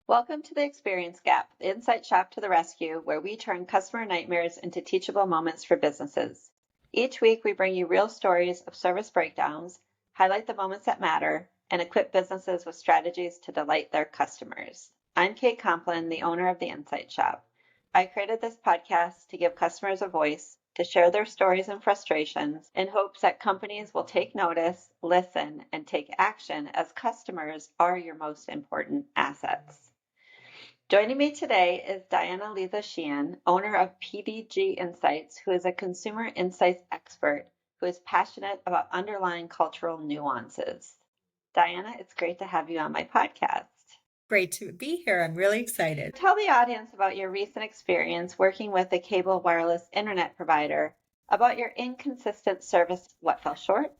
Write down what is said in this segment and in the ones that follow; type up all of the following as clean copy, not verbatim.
Welcome to the Experience Gap, the Insight Shop to the rescue, where we turn customer nightmares into teachable moments for businesses. Each week, we bring you real stories of service breakdowns, highlight the moments that matter, and equip businesses with strategies to delight their customers. I'm Kate Complin, the owner of the Insight Shop. I created this podcast to give customers a voice, to share their stories and frustrations in hopes that companies will take notice, listen, and take action, as customers are your most important assets. Joining me today is Diana Leza Sheehan, owner of PDG Insights, who is a consumer insights expert who is passionate about underlying cultural nuances. Diana, it's great to have you on my podcast. Great to be here. I'm really excited. Tell the audience about your recent experience working with a cable wireless internet provider, about your inconsistent service, what fell short,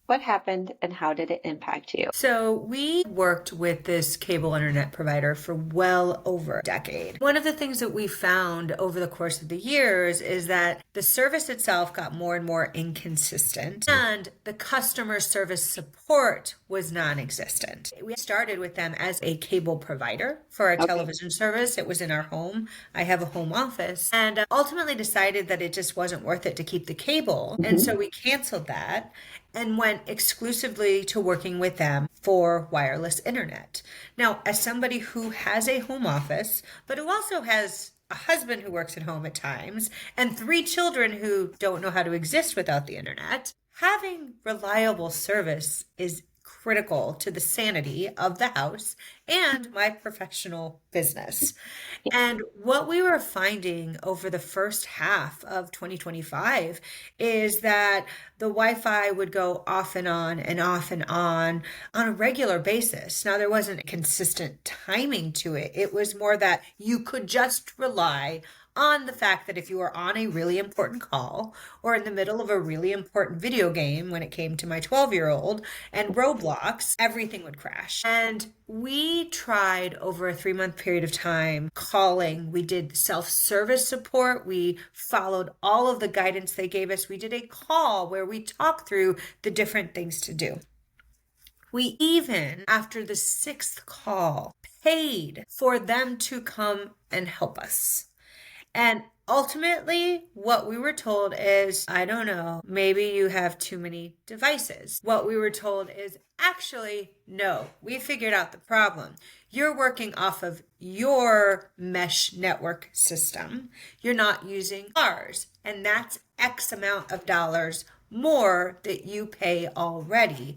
what happened, and how did it impact you? So we worked with this cable internet provider for well over a decade. One of the things that we found over the course of the years is that the service itself got more and more inconsistent, and the customer service support was non-existent. We started with them as a cable provider for our television service. It was in our home. I have a home office, and ultimately decided that it just wasn't worth it to keep the cable. And so we canceled that and went exclusively to working with them for wireless internet. Now, as somebody who has a home office, but who also has a husband who works at home at times, and 3 children who don't know how to exist without the internet, having reliable service is critical to the sanity of the house and my professional business. And what we were finding over the first half of 2025 is that the Wi-Fi would go off and on and off and on a regular basis. Now, there wasn't a consistent timing to it. It was more that you could just rely on the fact that if you were on a really important call or in the middle of a really important video game, when it came to my 12-year-old and Roblox, everything would crash. And we tried over a 3-month period of time calling. We did self-service support. We followed all of the guidance they gave us. We did a call where we talked through the different things to do. We even, after the 6th call, paid for them to come and help us. And ultimately, what we were told is, I don't know, maybe you have too many devices. What we were told is, actually, no, we figured out the problem. You're working off of your mesh network system. You're not using ours. And that's X amount of dollars more that you pay already.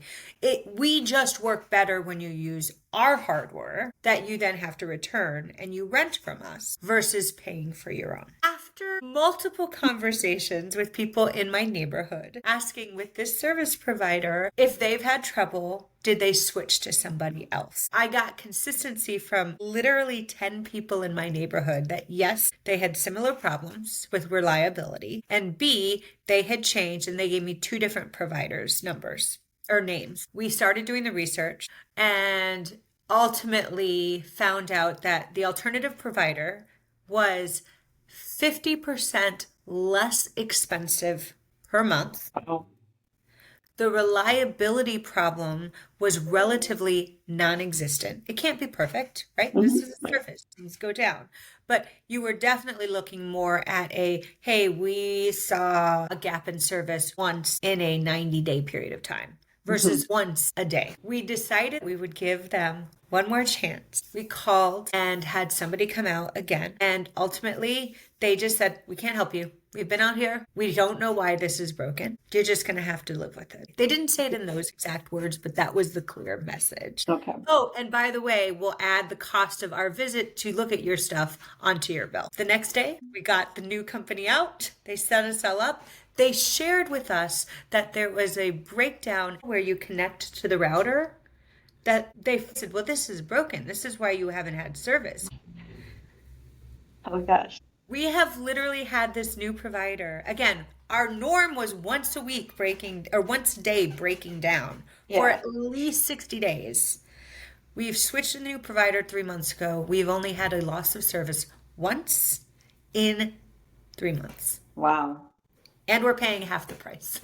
We just work better when you use our hardware that you then have to return and you rent from us versus paying for your own. After multiple conversations with people in my neighborhood, asking with this service provider if they've had trouble, did they switch to somebody else? I got consistency from literally 10 people in my neighborhood that yes, they had similar problems with reliability, and B, they had changed and they gave me 2 different providers' numbers or names. We started doing the research and ultimately found out that the alternative provider was 50% less expensive per month. The reliability problem was relatively non-existent. It can't be perfect, right? This is a surface, things go down. But you were definitely looking more at hey, we saw a gap in service once in a 90-day period of time versus once a day. We decided we would give them one more chance. We called and had somebody come out again. And ultimately, they just said, we can't help you. We've been out here. We don't know why this is broken. You're just going to have to live with it. They didn't say it in those exact words, but that was the clear message. Okay. Oh, and by the way, we'll add the cost of our visit to look at your stuff onto your bill. The next day, we got the new company out. They set us all up. They shared with us that there was a breakdown where you connect to the router, that they said, well, this is broken. This is why you haven't had service. Oh my gosh. We have literally had this new provider. Again, our norm was once a day breaking down for at least 60 days. We've switched to the new provider 3 months ago. We've only had a loss of service once in 3 months. Wow. And we're paying half the price.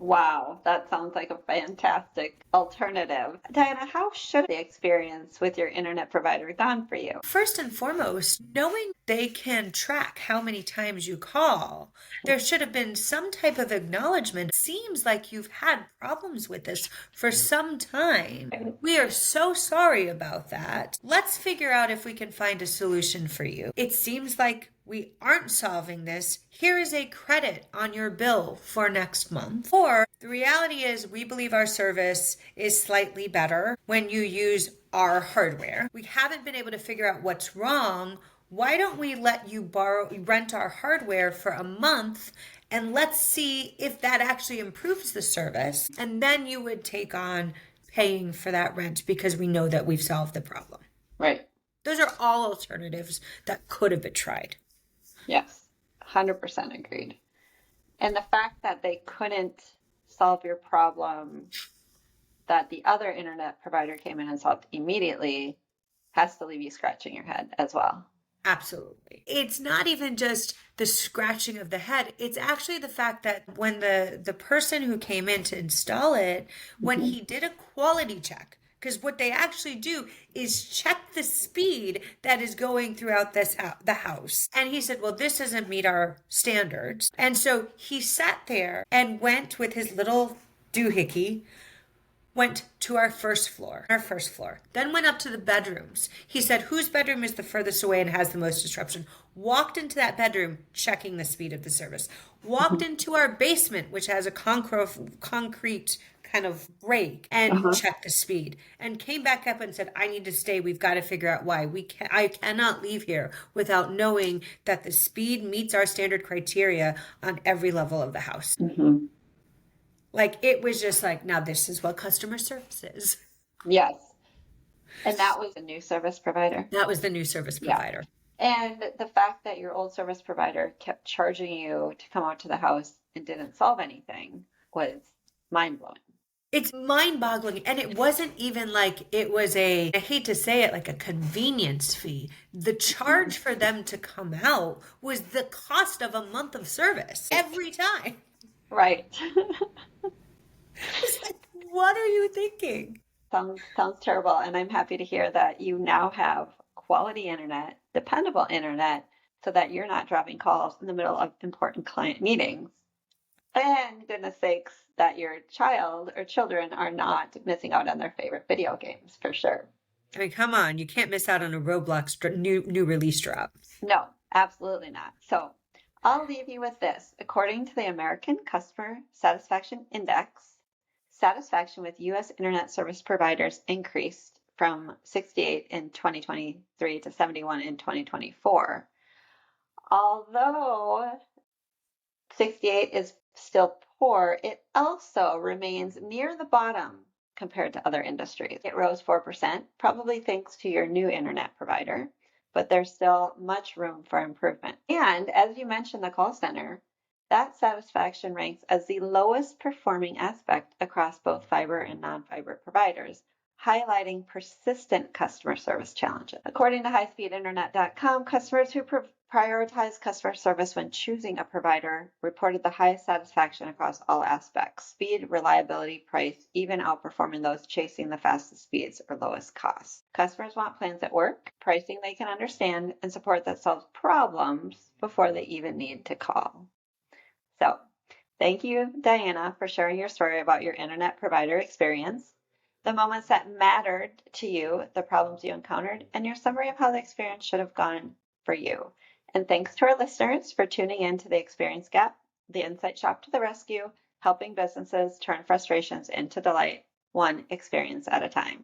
Wow, that sounds like a fantastic alternative. Diana, how should the experience with your internet provider gone for you? First and foremost, knowing they can track how many times you call, there should have been some type of acknowledgement. It seems like you've had problems with this for some time. We are so sorry about that. Let's figure out if we can find a solution for you. It seems like we aren't solving this. Here is a credit on your bill for next month. Or the reality is, we believe our service is slightly better when you use our hardware. We haven't been able to figure out what's wrong. Why don't we let you rent our hardware for a month, and let's see if that actually improves the service. And then you would take on paying for that rent because we know that we've solved the problem. Right. Those are all alternatives that could have been tried. Yes, 100% agreed. And the fact that they couldn't solve your problem that the other internet provider came in and solved immediately has to leave you scratching your head as well. Absolutely. It's not even just the scratching of the head. It's actually the fact that when the person who came in to install it, when he did a quality check, because what they actually do is check the speed that is going throughout the house. And he said, well, this doesn't meet our standards. And so he sat there and went with his little doohickey, went to our first floor, then went up to the bedrooms. He said, whose bedroom is the furthest away and has the most disruption? Walked into that bedroom, checking the speed of the service. Walked into our basement, which has a concrete kind of break, and checked the speed. And came back up and said, I need to stay. We've got to figure out why. I cannot leave here without knowing that the speed meets our standard criteria on every level of the house. Mm-hmm. Like, it was just like, now this is what customer service is. Yes. And that was a new service provider? That was the new service provider. Yeah. And the fact that your old service provider kept charging you to come out to the house and didn't solve anything was mind-blowing. It's mind-boggling. And it wasn't even like it was I hate to say it, like a convenience fee. The charge for them to come out was the cost of a month of service every time. Right. It's like, what are you thinking? Sounds terrible. And I'm happy to hear that you now have quality internet, dependable internet, so that you're not dropping calls in the middle of important client meetings. And goodness sakes, that your child or children are not missing out on their favorite video games, for sure. I mean, come on, you can't miss out on a Roblox new release drop. No, absolutely not. So I'll leave you with this. According to the American Customer Satisfaction Index, satisfaction with U.S. internet service providers increased from 68 in 2023 to 71 in 2024. Although 68 is still poor, it also remains near the bottom compared to other industries. It rose 4%, probably thanks to your new internet provider, but there's still much room for improvement. And as you mentioned, the call center, that satisfaction ranks as the lowest performing aspect across both fiber and non-fiber providers, highlighting persistent customer service challenges. According to highspeedinternet.com, customers who prioritize customer service when choosing a provider reported the highest satisfaction across all aspects: speed, reliability, price, even outperforming those chasing the fastest speeds or lowest costs. Customers want plans that work, pricing they can understand, and support that solves problems before they even need to call. So, thank you, Diana, for sharing your story about your internet provider experience, the moments that mattered to you, the problems you encountered, and your summary of how the experience should have gone for you. And thanks to our listeners for tuning in to the Experience Gap, the Insight Shop to the rescue, helping businesses turn frustrations into delight, one experience at a time.